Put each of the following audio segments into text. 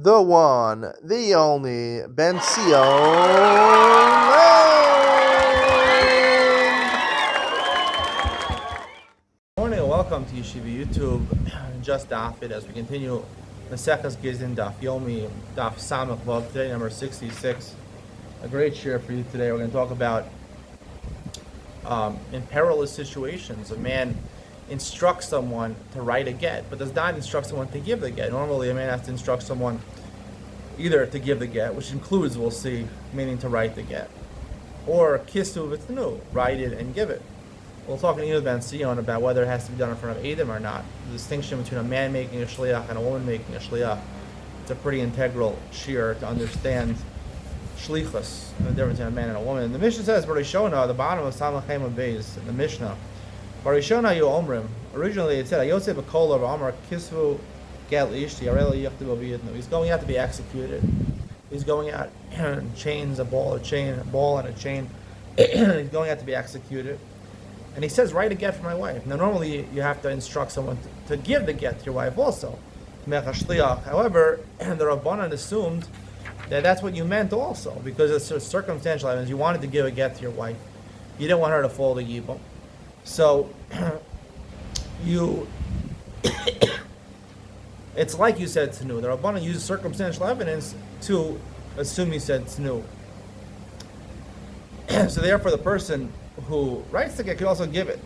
the one, the only, Ben Sion. Good morning and welcome to Yeshiva YouTube. Just Dafid as we continue Maseches Gittin, Daf Yomi, Daf Samach Vav, today number 66. A great share for you today. We're going to talk about in perilous situations, a man instructs someone to write a get, but does not instruct someone to give the get. Normally, a man has to instruct someone either to give the get, which includes, we'll see, meaning to write the get, or kisu v'tnu, write it and give it. We'll talk in Yud Ben Sion about whether it has to be done in front of Edom or not. The distinction between a man making a shliach and a woman making a shliach. It's a pretty integral shiur to understand shlichus, the difference between a man and a woman. And the Mishnah says, Barishona, the bottom of Samachem Beis, in the Mishnah, Barishona yu omrim. Originally it said, Ayotze b'kol of Amar kisvu gel ishti areli yachtibu v'yitnu. He's going out to be executed. He's going out and chains, a ball and a chain. He's going out to be executed. And he says, write a get for my wife. Now normally you have to instruct someone to give the get to your wife also. However, the Rabbanan assumed that that's what you meant also, because it's circumstantial evidence. You wanted to give a get to your wife. You didn't want her to fall to Yibam. So, it's like you said Tznu. The Rabbanan uses circumstantial evidence to assume you said Tznu. So therefore the person who writes the get could also give it.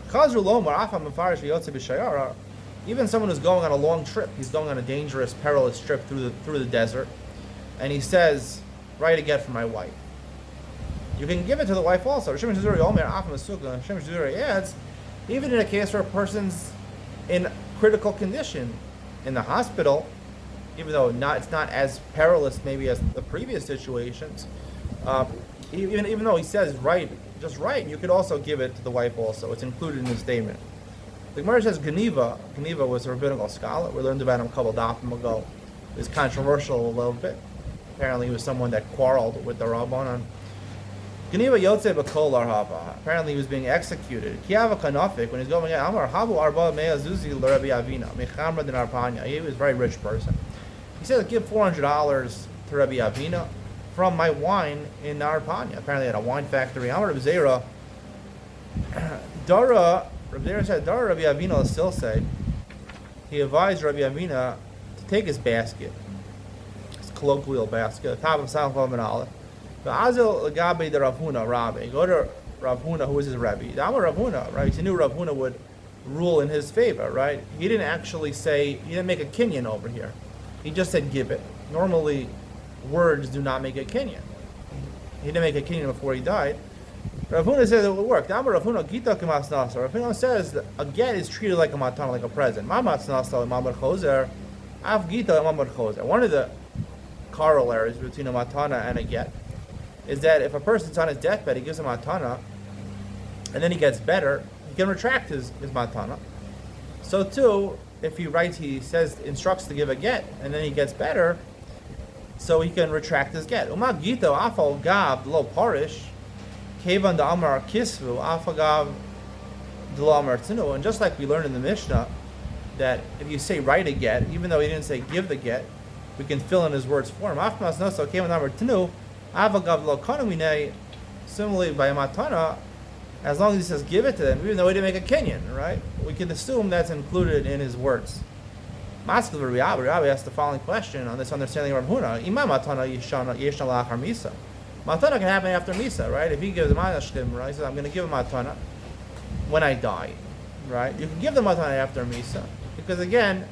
Even someone who's going on a long trip, he's going on a dangerous, perilous trip through the desert, and he says, write a get for my wife. You can give it to the wife also. Shimon Shizuri adds, even in a case where a person's in critical condition in the hospital, even though it's not as perilous maybe as the previous situations, even though he says just write, you could also give it to the wife also. It's included in the statement. The Gemara says Geniva was a rabbinical scholar. We learned about him a couple of dafim ago. He was controversial a little bit. Apparently he was someone that quarreled with the Rabbanan. Geniva Yotze B'Kol Arhava. Apparently he was being executed. Kiava Kanafik, when he's going out, Amar Havu Arba Mea Zuzi L'Rabbi Avina, Mechamra Den Arpanya. He was a very rich person. He said, give $400 to Rabbi Avina from my wine in Arpanya. Apparently he had a wine factory. Amar Rabbi Zera, Rabbi Zera said, Dara Rabbi Avina will still say, he advised Rabbi Avina to take his basket, his colloquial basket, the top of Sam Chav and Aleph. Azil Lagabe de Rav Huna, Rabbi. Go to Rav Huna, who was his Rabbi. Amar Rav Huna, right? He knew Rav Huna would rule in his favor, right? He didn't actually say, he didn't make a kinyan over here. He just said give it. Normally, words do not make a kinyan. He didn't make a kinyan before he died. Rav Huna says it would work. Amar Rav Huna, Gita Kemas Nasa. Rav Huna says that a get is treated like a matana, like a present. Mamatz Nasa, Mamad Choser, Av Gita, Mamad Choser. One of the corollaries between a matana and a get is that if a person's on his deathbed, he gives a matana, and then he gets better, he can retract his matana. So too, if he instructs to give a get, and then he gets better, so he can retract his get. Umag Gita afal gav lo parish, kevan da amar kisvu afal gav lo amar tzinu. And just like we learned in the Mishnah, that if you say write a get, even though he didn't say give the get, we can fill in his words for him. Afmas noso kevan amar tzinu. Similarly, by a matana, as long as he says give it to them, even though he didn't make a kinyan, right? We can assume that's included in his words. Maskil Rabbi asked the following question on this understanding of Rav Huna. Ima matana yeshana lachar misa. Matana can happen after misa, right? If he gives a matana, right? He says, I'm going to give a matana when I die, right? You can give the matana after misa because again,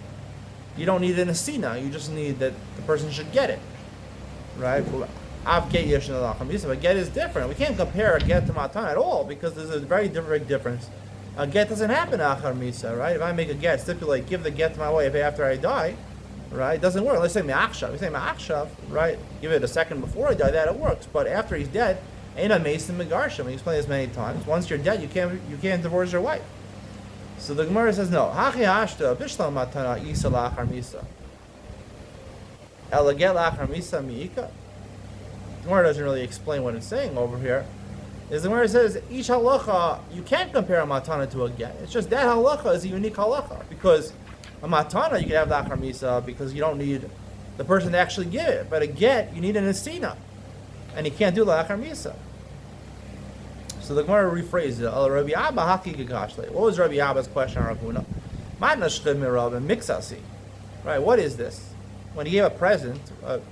you don't need an asina. You just need that the person should get it, right? But get is different. We can't compare a get to matan at all because there's a very big difference. A get doesn't happen achar misa, right? If I make a get, stipulate, give the get to my wife after I die, right? It doesn't work. Let's say me'achshav. We say me'achshav, right? Give it a second before I die, that it works. But after he's dead, ain't a mason megarshim. We explained this many times. Once you're dead, you can't divorce your wife. So the Gemara says no. Hachi hashta bishlam matana isa lachar misa. Elaget lachar misa miika. The Gemara doesn't really explain what it's saying over here. The Gemara says each halacha you can't compare a matana to a get. It's just that halacha is a unique halacha because a matana you can have the achar misa because you don't need the person to actually give it. But a get, you need an esina, and he can't do la'achar misa. So the Gemara rephrased it. Rabbi Abba haki gekashle. What was Rabbi Abba's question on Rav Huna? Matna shchid mirav and mixasi. Right, what is this? When he gave a present,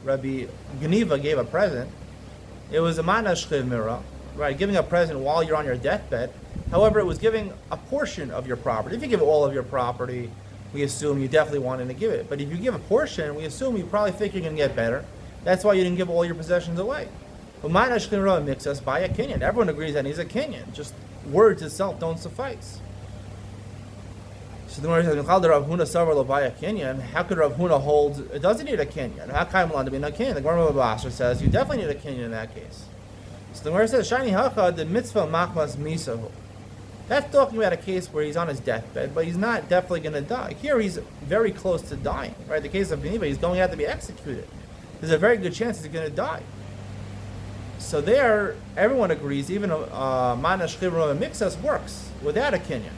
Rabbi Geniva gave a present, it was a matna shchid mirav, right, giving a present while you're on your deathbed. However, it was giving a portion of your property. If you give all of your property, we assume you definitely wanted to give it. But if you give a portion, we assume you probably think you're going to get better. That's why you didn't give all your possessions away. But matna shchid mirav makes us buy a kinyan. Everyone agrees that he's a kinyan. Just words itself don't suffice. So the Gemara says, Rav Huna savar lo buy a kinyan. How could Rav Huna hold it doesn't need a kinyan? How can to be a kinyan? The Gemara Babasher says you definitely need a kinyan in that case. So the Gemara says, Shani hacha the mitzvah machmas misahu. That's talking about a case where he's on his deathbed, but he's not definitely going to die. Here he's very close to dying. Right? The case of Geniva, he's going to have to be executed. There's a very good chance he's going to die. So there, everyone agrees, even mana shchivra and mixas works without a kinyan.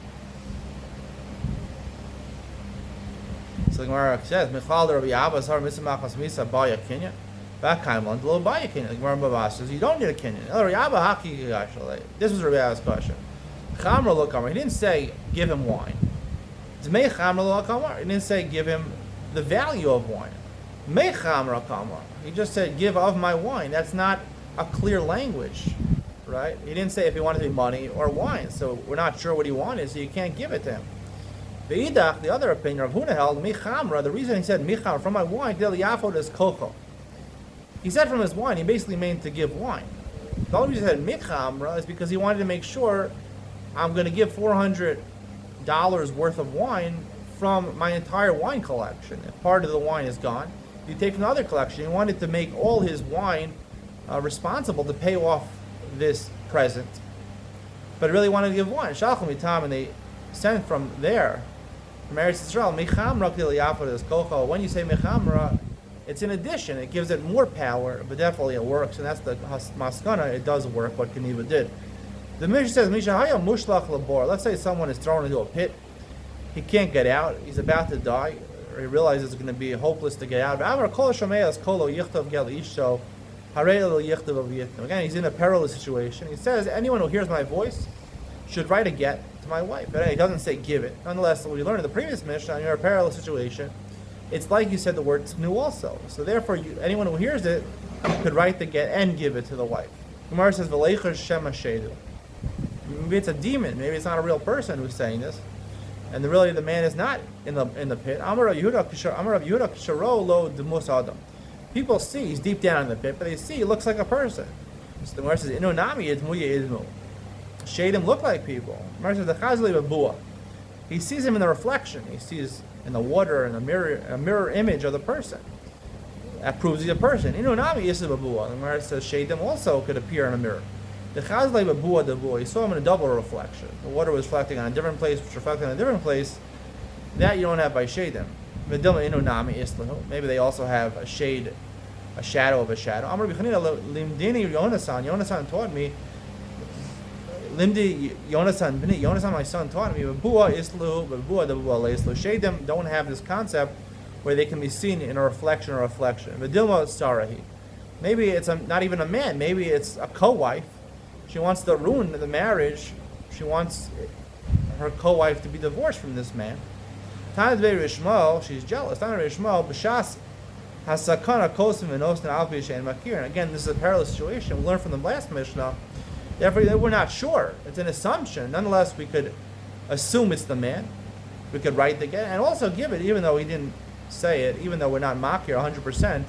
So the Gemara says, Michal Rabbi Abba Sar Misamachas Misa Baya Kinyan. Bakaiman Lo Baya Kinyan. The Gemara Babas says you don't need a kinyan. Rabbi Abba Haki Gashale. This was Rabbi Abba's question. Chamra Lo Kamar. He didn't say give him wine. Zmei Chamra Lo Kamar. He didn't say give him the value of wine. Mei Chamra Kamar. He just said give of my wine. That's not a clear language, right? He didn't say if he wanted to be money or wine. So we're not sure what he wanted, so you can't give it to him. Ve'idach, the other opinion, Rav Huna held, Michamra, the reason he said Michamra, from my wine, Del Yafod is Koko. He said from his wine, he basically meant to give wine. The only reason he said Michamra is because he wanted to make sure I'm going to give $400 worth of wine from my entire wine collection. If part of the wine is gone, you take from the other collection. He wanted to make all his wine responsible to pay off this present. But he really wanted to give wine. Shalchim Mitam, and they sent from there. From Eretz Yisrael, Mechamra K'il Yafod is Kocho. When you say Mechamra, it's in addition. It gives it more power, but definitely it works. And that's the maskana. It does work, what Keniva did. The Mishnah says, Mishahaya Mushlach Labor. Let's say someone is thrown into a pit. He can't get out. He's about to die. Or he realizes it's going to be hopeless to get out. Again, he's in a perilous situation. He says, anyone who hears my voice should write a get to my wife. But he doesn't say give it. Nonetheless, we learned in the previous Mishnah, you're in a perilous situation. It's like you said the word tznu also. So therefore, anyone who hears it could write the get and give it to the wife. Gemara says, V'leicher Shem Hashedu. Maybe it's a demon. Maybe it's not a real person who's saying this. And really the man is not in the pit. Amar Rav Yehuda Kisharo Lo Demus Adam. People see he's deep down in the pit, but they see he looks like a person. So the Gemara says, Inonami Idmuya Idmu. Shadim look like people. Gemara says, the Chazli Babua. He sees him in the reflection. He sees in the water, in a mirror image of the person. That proves he's a person. Inonami Isa Babua. The Gemara says, Shadim also could appear in a mirror. The Chazli Babua Dabua. He saw him in a double reflection. The water was reflecting on a different place, which reflected on a different place. That you don't have by Shadim. Maybe they also have a shade, a shadow of a shadow. Amar Bichanina Limdini Yonasan. Yonasan taught me. Limdi Yonasan, my son, taught me. Babua Islu, Babua the Babua Leislu. Shadim don't have this concept where they can be seen in a reflection or reflection. Vidilma Sarahi. Maybe it's not even a man. Maybe it's a co-wife. She wants to ruin the marriage. She wants her co-wife to be divorced from this man. Tana Rishmo, she's jealous. Tana Rishmo, B'shas Hasakana Kosim Venosna Alpisha and Makir. And again, this is a perilous situation. We learned from the last Mishnah. Therefore, we're not sure. It's an assumption. Nonetheless, we could assume it's the man. We could write the get and also give it, even though he didn't say it, even though we're not Makir 100%,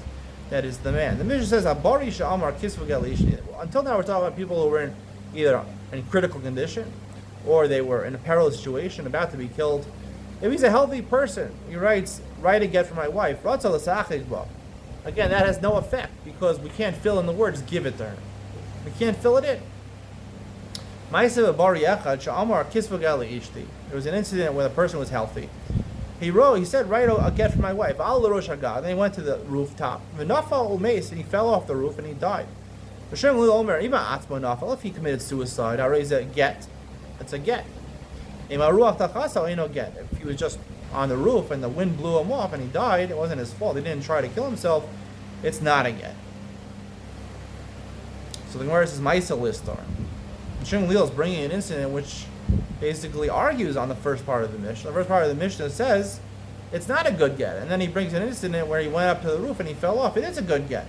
that is the man. The Mishnah says, Abari Sha'amar Kisvu Galish. Until now, we're talking about people who were either in critical condition or they were in a perilous situation, about to be killed. If he's a healthy person, he writes, write a get for my wife. Again, that has no effect because we can't fill in the words, give it to her. We can't fill it in. There was an incident where the person was healthy. He said, write a get for my wife. Then he went to the rooftop. And he fell off the roof and he died. If he committed suicide, I raise a get. It's a get. If he was just on the roof and the wind blew him off and he died, it wasn't his fault. He didn't try to kill himself. It's not a get. So the Gemara says, Maisa Listar. Shimon Leal is bringing an incident which basically argues on the first part of the Mishnah. The first part of the Mishnah says it's not a good get. And then he brings an incident where he went up to the roof and he fell off. It is a good get.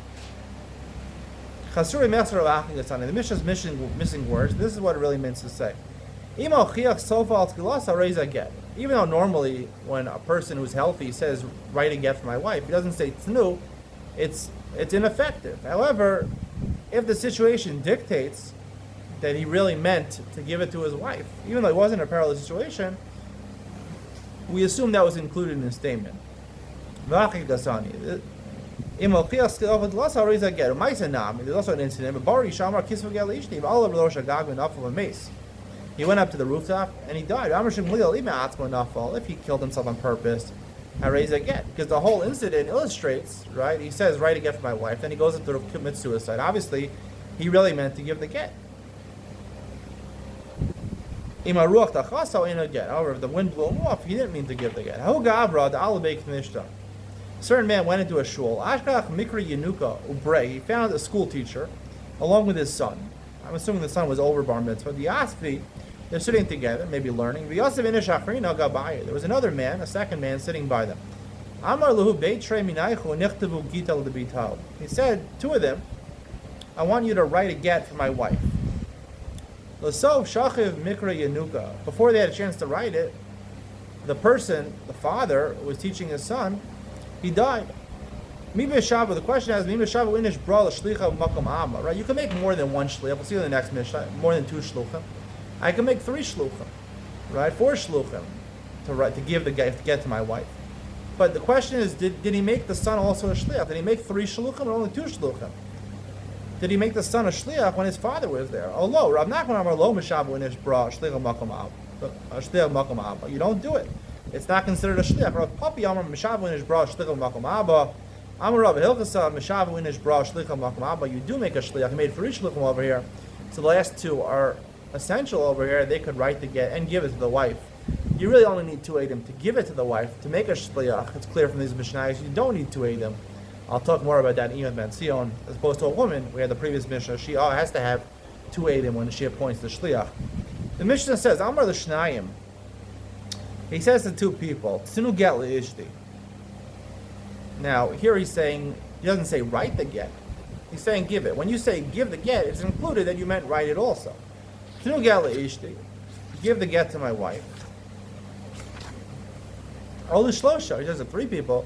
The Mishnah is missing words. This is what it really means to say. Even though normally when a person who's healthy says, write a get for my wife, he doesn't say tnu, it's ineffective. However, if the situation dictates that he really meant to give it to his wife, even though it wasn't a parallel situation, we assume that was included in his statement. There's also an incident. He went up to the rooftop and he died. If he killed himself on purpose, because the whole incident illustrates, right? He says, write a get for my wife. Then he goes up to commit suicide. Obviously, he really meant to give the get. However, if the wind blew him off, he didn't mean to give the get. A certain man went into a shul. He found a school teacher along with his son. I'm assuming the son was over bar mitzvah. They're sitting together, maybe learning. There was another man, a second man, sitting by them. He said, two of them, I want you to write a get for my wife. Before they had a chance to write it, the father, who was teaching his son, he died. The question is, right? You can make more than one shliach. We'll see in the next Mishnah, more than 2 shluchim. I can make 3 shluchim, right? 4 shluchim to give the get to my wife. But the question is, did he make the son also a shliach? Did he make 3 shluchim or only 2 shluchim? Did he make the son a shliach when his father was there? Oh, lo, Rav Nachman Amar lo mishavu inish bra shliach makom abba. You don't do it. It's not considered a shliach. Rav Papi Amar mishavu inish bra shliach makom abba. Amar Rav Hilchasa mishavu inish bra shliach makom abba. You do make a shliach. You made 3 shluchim over here. So the last 2 are essential over here. They could write the get and give it to the wife. You really only need 2 edim to give it to the wife. To make a shliach, it's clear from these Mishnayos, you don't need 2 edim. I'll talk more about that in Yom Ben Sion. As opposed to a woman, we had the previous Mishnah, she has to have 2 edim when she appoints the shliach. The Mishnah says, Amar l'shnayim. He says to 2 people, Tzinu get li'ishti. Now, here he's saying, he doesn't say write the get. He's saying give it. When you say give the get, it's included that you meant write it also. Tzinu get li'ishti. Give the get to my wife. Olu shlosha, he says to 3 people,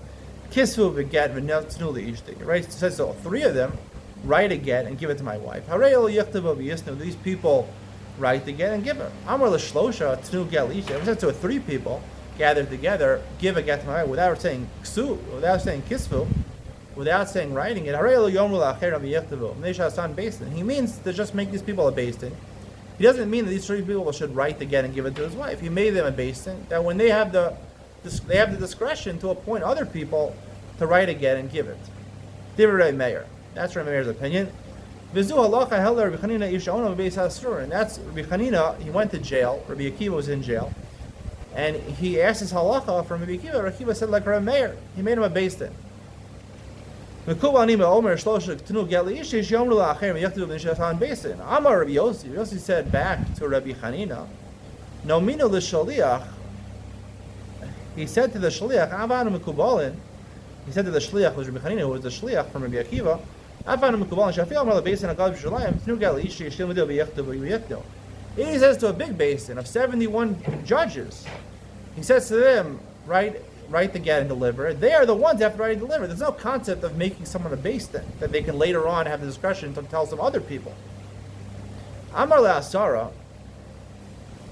Kisvu v'get v'netznu li'ishti. Right? It says so 3 of them write a get and give it to my wife. Harei ol yichtavu v'yisnu. These people write the get and give it. Amar l'shlosha tznu get li'ishti. It says to 3 people gathered together, give a get to my wife without saying ksu, without saying kisvu, without saying writing it. Harei ol yomru la'acheram v'yichtavu. Mneisha san basin. He means to just make these people a basin. He doesn't mean that these 3 people should write the get and give it to his wife. He made them a basin that when they have the discretion to appoint other people to write a get and give it. Divrei Meir. That's Rabbi Meir's opinion. Vizu halacha held Rabbi Chanina ish ono b'beis hasur, and that's Rabbi Chanina. He went to jail. Rabbi Akiva was in jail, and he asked his halacha from Rabbi Akiva. Rabbi Akiva said like Rabbi Meir. He made him a beis din. Amar Rabbi Yossi said back to Rabbi Chanina, no mino l'shaliach. He said to the shliach, Avanu Mekubalin. He said to the shliach, was Rabbi Chanina, who was the shliach from Rabbi Akiva, Avanu Mekubalin. Shafil Amar LaBasin Agad B'Shalayim. Tnu Gal Ishi Yishlim V'Dil V'Yechtav V'Yechtav. He says to a big basin of 71 judges. He says to them, write the get and deliver it. They are the ones that have to write and deliver. There's no concept of making someone a basin that they can later on have the discretion to tell some other people. Amar LaAsara.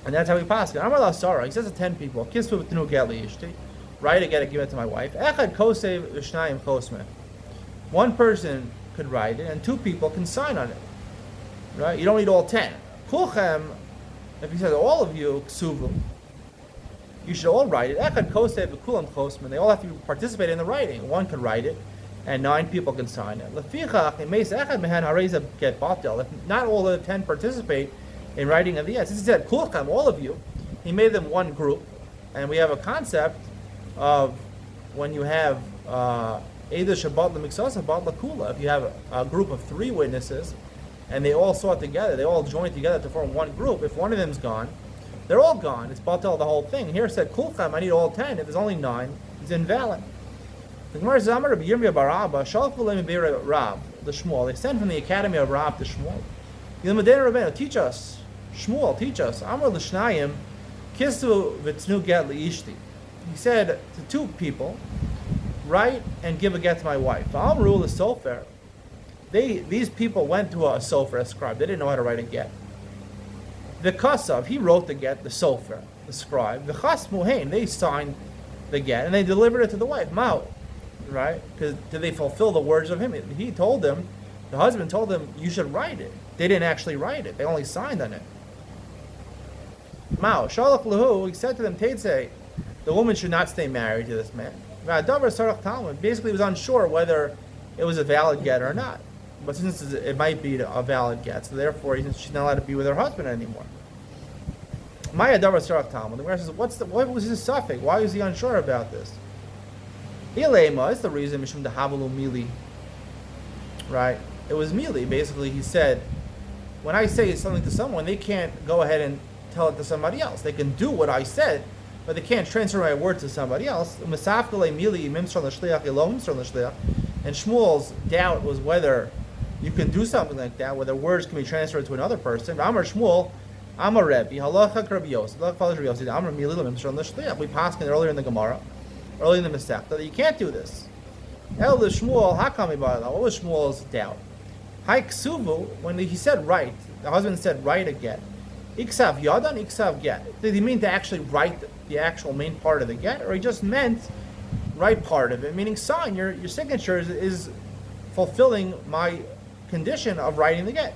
And that's how he passed it. Amar LaSara, he says to 10 people, Kisvu v'tnu get li'ishti, write a get and give it to my wife. Echad kosev v'shnayim chosmeh. 1 person could write it, and 2 people can sign on it. Right? You don't need all 10. Kulchem, if he says all of you, ksuvu, you should all write it. Echad kosev v'kulam chosmeh. They all have to participate in the writing. 1 could write it, and 9 people can sign it. Lefichach, imeis echad mehen hareza get batel. If not all of the 10 participate in writing of the yes. He said, Kulchem, all of you. He made them 1 group, and we have a concept of when you have either Shabbat Lemiksos, Shabbat Lakula. If you have a group of 3 witnesses, and they all saw it together, they all joined together to form one group. If one of them's gone, they're all gone. It's batel the whole thing. Here it said Kulchem, I need all 10. If there's only 9, it's invalid. The Gemara says, Amar Rabbi Yirmiyah bar Abba, Shalach v'leim be'er Rab, the Shmuel. They sent from the academy of Rab to Shmuel. Yilmadei Rabbeinu, teach us. Shmuel, teach us. Amar l'shnayim, kisu v'tznu get li'ishti. He said to 2 people, write and give a get to my wife. Amru l'sofer. These people went to a sofer, a scribe. They didn't know how to write a get. The kasav, he wrote the get, the sofer, the scribe. The chas muhain, they signed the get and they delivered it to the wife. Mao, right? Because did they fulfill the words of him? He told them, the husband told them, you should write it. They didn't actually write it. They only signed on it. Mao, shalach lahu, he said to them, Teitzei, the woman should not stay married to this man. Basically, he was unsure whether it was a valid get or not. But since it might be a valid get, so therefore she's not allowed to be with her husband anymore. Maya Davar Sarach Talmud. The Gemara says, what was his suffix? Why was he unsure about this? Ilema is the reason Mishum Dahavulu Mili. Right? It was Mili. Basically, he said, when I say something to someone, they can't go ahead and tell it to somebody else. They can do what I said, but they can't transfer my word to somebody else. And Shmuel's doubt was whether you can do something like that, whether words can be transferred to another person. Amar Shmuel, Amar Rebbe, Halacha Rabbi Yossi, Amar Mili, we passed earlier in the Gemara, earlier in the Masechta, that you can't do this. El Shmuel, Hakami Ba'ala, what was Shmuel's doubt? Haik Suvu, when he said right, the husband said right again. Iksav Yadan, Iksav Get. Did he mean to actually write the actual main part of the get, or he just meant write part of it, meaning sign, your signature is fulfilling my condition of writing the get.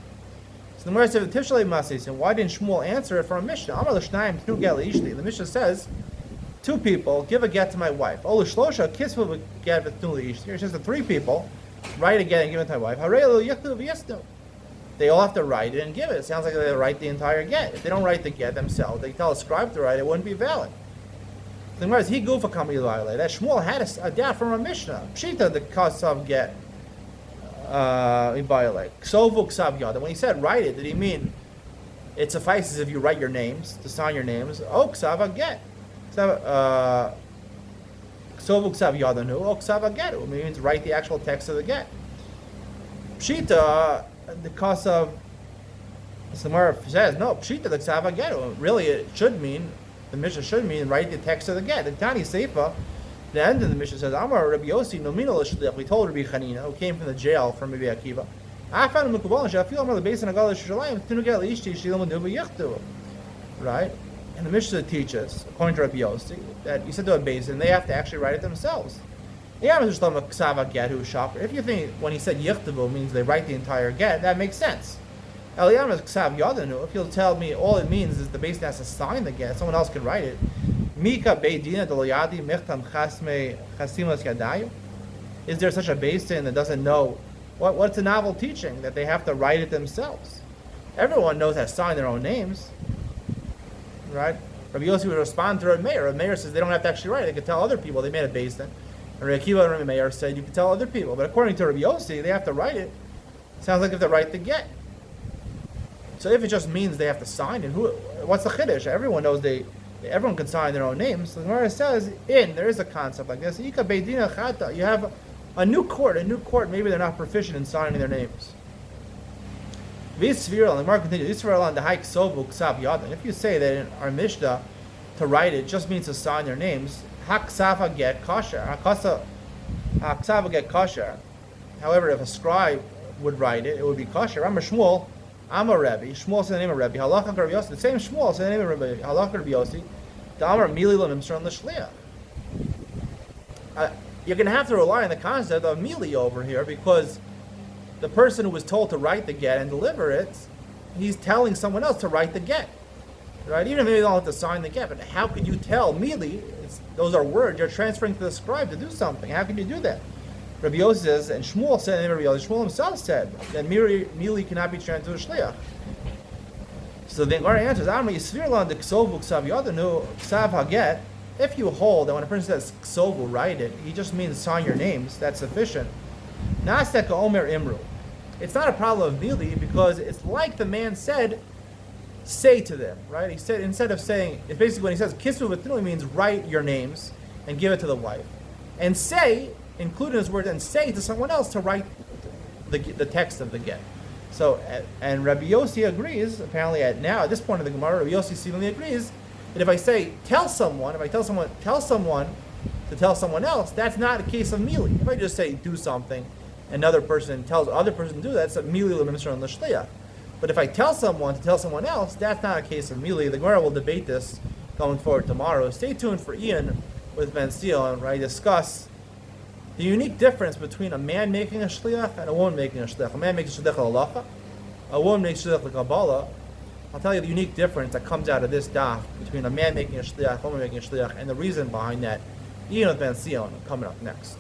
So the Gemara said, and why didn't Shmuel answer it from a Mishnah? Amar l'shnayim tnu get li'ishti. The Mishnah says, 2 people, give a get to my wife. Oh, l'shlosha kisvu get v'tnu li'ishti. It says the 3 people, write a get and give it to my wife. Harei lo yachtu v'yasnu. They all have to write it and give it. It sounds like they write the entire get. If they don't write the get themselves, they tell a scribe to write it, wouldn't be valid. The Gemara says, he goofa kami l'ayla. That Shmuel had a doubt from a Mishnah. Pshita, the kasav get. Ksovu ksav yad. When he said write it, did he mean it suffices if you write your names, to sign your names? Oh, ksav get. Ksovu ksav yadanu. Oh, ksav get. It means write the actual text of the get. Pshita, the kasav. The Gemara says no. Pshita, the ksav get. Really, it should mean, the Mishnah should mean write the text of the get. The Tani Seifa, the end of the Mishnah says, Amar Rabbi Yossi nomino l'shliach. We told Rabbi Chanina, who came from the jail from Rabbi Akiva, right? And the Mishnah teaches, according to Rabbi Yossi, that you said to a basin, they have to actually write it themselves. If you think when he said yichtavu means they write the entire get, that makes sense. If you'll tell me all it means is the basin has to sign the get, someone else can write it. Is there such a basin that doesn't know what's a novel teaching that they have to write it themselves? Everyone knows how to sign their own names, right? Rabbi Yossi would respond to Rabbi Meir. Rabbi Meir says they don't have to actually write it; they can tell other people. They made a basin. And Rabbi Akiva and Rabbi Meir said you can tell other people, but according to Rabbi Yossi, they have to write it. Sounds like they have to write the get. So if it just means they have to sign it, what's the chiddush? Everyone knows everyone can sign their own names. So the Gemara says, there is a concept like this. You have a new court, maybe they're not proficient in signing their names. If you say that in our Mishnah, to write it just means to sign their names, haksava get kosher. However, if a scribe would write it, it would be kosher. I'm a Shmuel. I'm a Rebbe. Shmuel said the name of Rebbe. Halacha Rabbi Yossi. The same Shmuel said the name of Rebbe. Halacha Rabbi Yossi. Damar mili lo nimsar l'shliach. You're going to have to rely on the concept of mili over here because the person who was told to write the get and deliver it, he's telling someone else to write the get, right? Even if they don't have to sign the get, but how could you tell mili? Those are words you're transferring to the scribe to do something. How can you do that? Rabbi Yossi says, and Shmuel said, and Rabbi Yossi, Shmuel himself said that mili cannot be transferred to a shliach. So the Gemara answers, if you hold that when a person says "ksov," will write it, he just means sign your names. That's sufficient. Nasek Omer Imru. It's not a problem of mili because it's like the man said, say to them, right? He said, instead of saying, it's basically when he says kisvu v'tinu, he means write your names and give it to the wife. And say, include in his word, and say to someone else to write the text of the get. So, and Rabbi Yossi agrees, apparently at this point of the Gemara, Rabbi Yossi seemingly agrees that if I say, tell someone to tell someone else, that's not a case of mili. If I just say, do something, another person tells other person to do that, it's a mili l'mimshar and l'shliach. But if I tell someone to tell someone else, that's not a case of mili. The Gemara will debate this going forward tomorrow. Stay tuned for Ian with Ben Sion, where I discuss the unique difference between a man making a shliach and a woman making a shliach. A man makes a shliach al-halacha, a woman makes a shliach al-kabbalah. I'll tell you the unique difference that comes out of this daf between a man making a shliach, a woman making a shliach, and the reason behind that. Ian with Ben Sion coming up next.